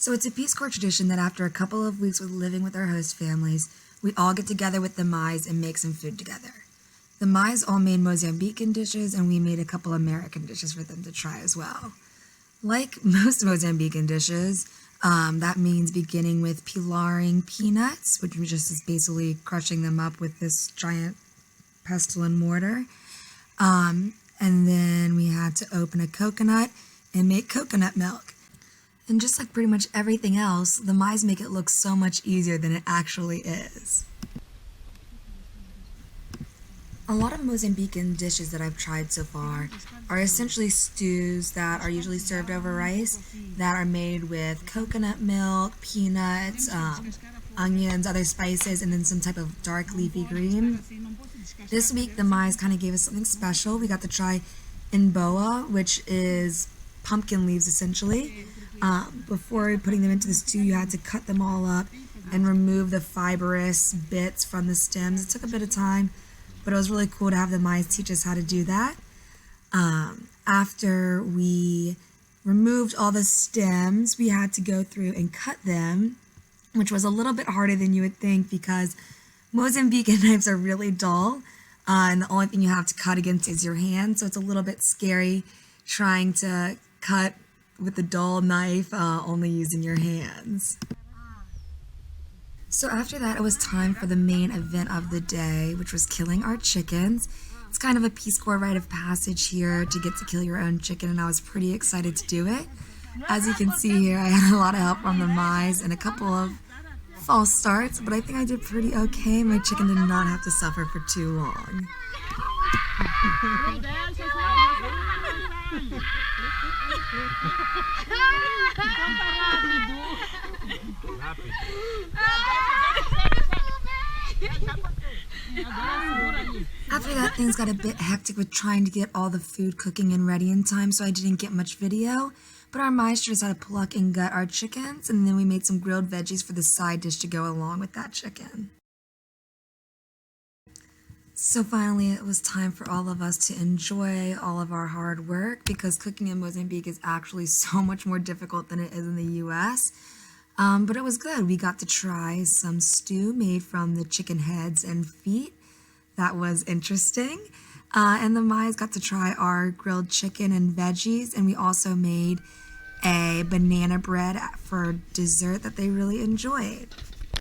So it's a Peace Corps tradition that after a couple of weeks with living with our host families, we all get together with the mães and make some food together. The mães all made Mozambican dishes, and we made a couple American dishes for them to try as well. Like most Mozambican dishes, that means beginning with pilaring peanuts, which just is basically crushing them up with this giant pestle and mortar. And then we had to open a coconut and make coconut milk. And just like pretty much everything else, the mães make it look so much easier than it actually is. A lot of Mozambican dishes that I've tried so far are essentially stews that are usually served over rice that are made with coconut milk, peanuts, onions, other spices, and then some type of dark leafy green. This week, the mães kind of gave us something special. We got to try inboa, which is pumpkin leaves essentially. Before putting them into the stew, you had to cut them all up and remove the fibrous bits from the stems. It took a bit of time, but it was really cool to have the mães teach us how to do that. After we removed all the stems, we had to go through and cut them, which was a little bit harder than you would think because Mozambican knives are really dull, and the only thing you have to cut against is your hand, so it's a little bit scary trying to cut with a dull knife only using your hands. So after that, it was time for the main event of the day, which was killing our chickens. It's kind of a Peace Corps rite of passage here to get to kill your own chicken, and I was pretty excited to do it. As you can see here, I had a lot of help from the mães and a couple of false starts, but I think I did pretty okay. My chicken did not have to suffer for too long. After that, things got a bit hectic with trying to get all the food cooking and ready in time, so I didn't get much video. But our mães showed us how to pluck and gut our chickens, and then we made some grilled veggies for the side dish to go along with that chicken. So finally, it was time for all of us to enjoy all of our hard work because cooking in Mozambique is actually so much more difficult than it is in the US. But it was good. We got to try some stew made from the chicken heads and feet. That was interesting. And the mães got to try our grilled chicken and veggies, and we also made a banana bread for dessert that they really enjoyed.